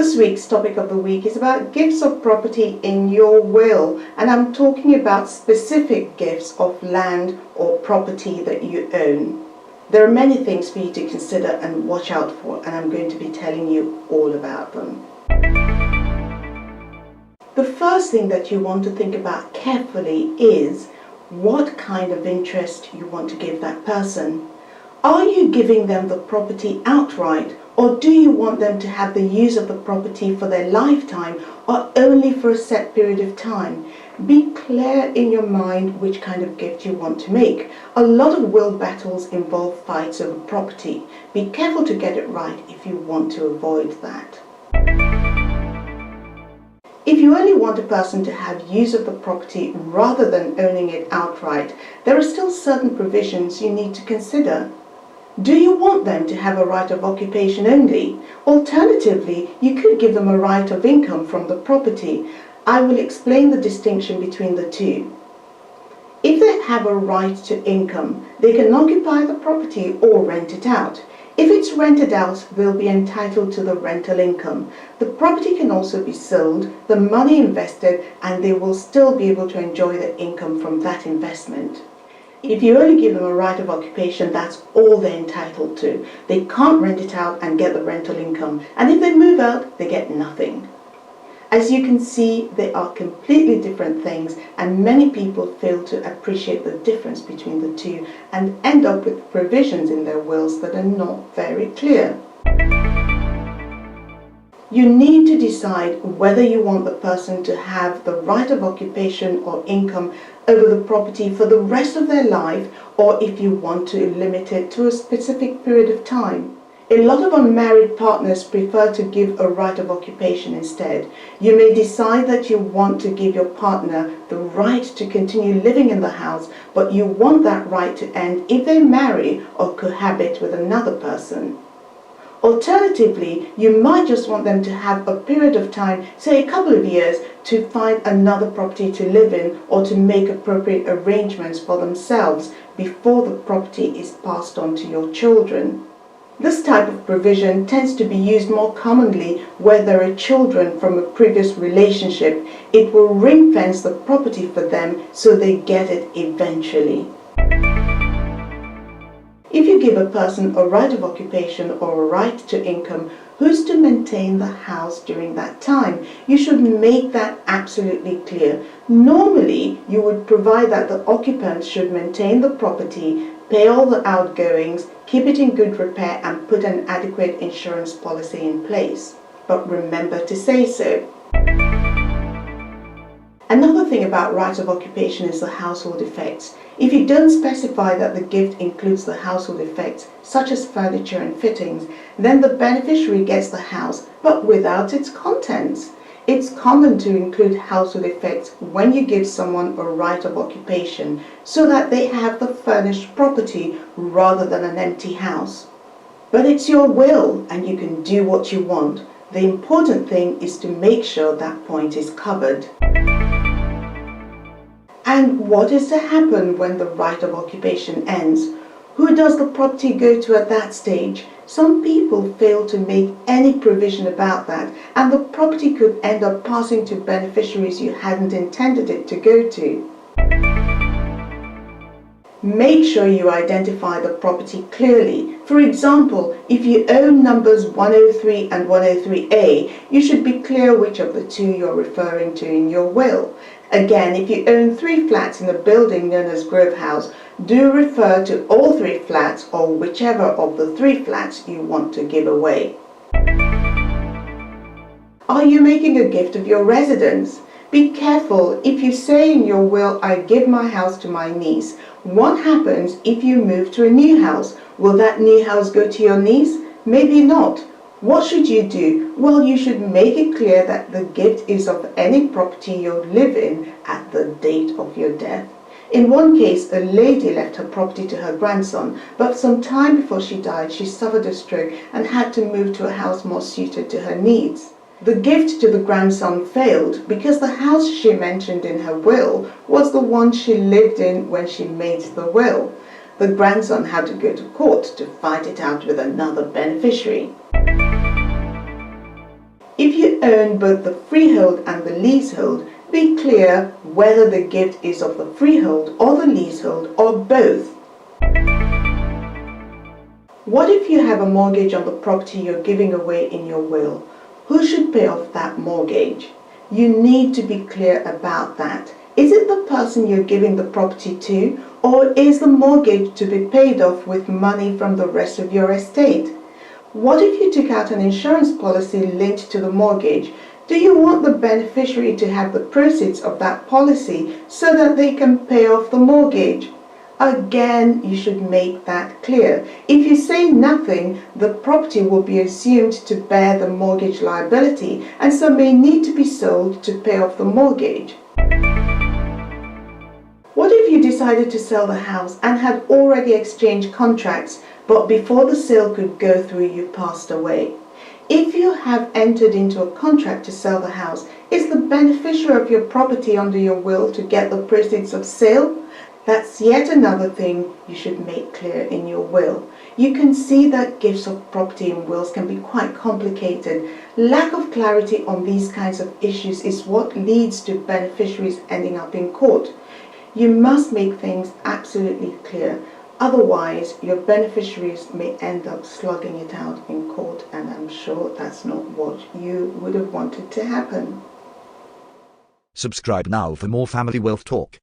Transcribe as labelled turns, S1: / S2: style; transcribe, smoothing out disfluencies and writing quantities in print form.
S1: This week's topic of the week is about gifts of property in your will, and I'm talking about specific gifts of land or property that you own. There are many things for you to consider and watch out for, and I'm going to be telling you all about them. The first thing that you want to think about carefully is what kind of interest you want to give that person. Are you giving them the property outright, or do you want them to have the use of the property for their lifetime or only for a set period of time? Be clear in your mind which kind of gift you want to make. A lot of will battles involve fights over property. Be careful to get it right if you want to avoid that. If you only want a person to have use of the property rather than owning it outright, there are still certain provisions you need to consider. Do you want them to have a right of occupation only? Alternatively, you could give them a right of income from the property. I will explain the distinction between the two. If they have a right to income, they can occupy the property or rent it out. If it's rented out, they'll be entitled to the rental income. The property can also be sold, the money invested, and they will still be able to enjoy the income from that investment. If you only give them a right of occupation, that's all they're entitled to. They can't rent it out and get the rental income. And if they move out, they get nothing. As you can see, they are completely different things, and many people fail to appreciate the difference between the two and end up with provisions in their wills that are not very clear. You need to decide whether you want the person to have the right of occupation or income over the property for the rest of their life, or if you want to limit it to a specific period of time. A lot of unmarried partners prefer to give a right of occupation instead. You may decide that you want to give your partner the right to continue living in the house, but you want that right to end if they marry or cohabit with another person. Alternatively, you might just want them to have a period of time, say a couple of years, to find another property to live in or to make appropriate arrangements for themselves before the property is passed on to your children. This type of provision tends to be used more commonly where there are children from a previous relationship. It will ring-fence the property for them so they get it eventually. If you give a person a right of occupation or a right to income, who's to maintain the house during that time? You should make that absolutely clear. Normally, you would provide that the occupant should maintain the property, pay all the outgoings, keep it in good repair, and put an adequate insurance policy in place. But remember to say so. Another thing about right of occupation is the household effects. If you don't specify that the gift includes the household effects, such as furniture and fittings, then the beneficiary gets the house, but without its contents. It's common to include household effects when you give someone a right of occupation, so that they have the furnished property rather than an empty house. But it's your will, and you can do what you want. The important thing is to make sure that point is covered. And what is to happen when the right of occupation ends? Who does the property go to at that stage? Some people fail to make any provision about that, and the property could end up passing to beneficiaries you hadn't intended it to go to. Make sure you identify the property clearly. For example, if you own numbers 103 and 103A, you should be clear which of the two you're referring to in your will. Again, if you own 3 flats in a building known as Grove House, do refer to all 3 flats or whichever of the 3 flats you want to give away. Are you making a gift of your residence? Be careful. If you say in your will, I give my house to my niece, what happens if you move to a new house? Will that new house go to your niece? Maybe not. What should you do? Well, you should make it clear that the gift is of any property you live in at the date of your death. In one case, a lady left her property to her grandson, but some time before she died, she suffered a stroke and had to move to a house more suited to her needs. The gift to the grandson failed because the house she mentioned in her will was the one she lived in when she made the will. The grandson had to go to court to fight it out with another beneficiary. If own both the freehold and the leasehold, be clear whether the gift is of the freehold or the leasehold or both. What if you have a mortgage on the property you're giving away in your will? Who should pay off that mortgage? You need to be clear about that. Is it the person you're giving the property to, or is the mortgage to be paid off with money from the rest of your estate? What if you took out an insurance policy linked to the mortgage? Do you want the beneficiary to have the proceeds of that policy so that they can pay off the mortgage? Again, you should make that clear. If you say nothing, the property will be assumed to bear the mortgage liability and so may need to be sold to pay off the mortgage. What if you decided to sell the house and had already exchanged contracts, but before the sale could go through, you passed away? If you have entered into a contract to sell the house, is the beneficiary of your property under your will to get the proceeds of sale? That's yet another thing you should make clear in your will. You can see that gifts of property in wills can be quite complicated. Lack of clarity on these kinds of issues is what leads to beneficiaries ending up in court. You must make things absolutely clear. Otherwise, your beneficiaries may end up slugging it out in court, and I'm sure that's not what you would have wanted to happen.
S2: Subscribe now for more family wealth talk.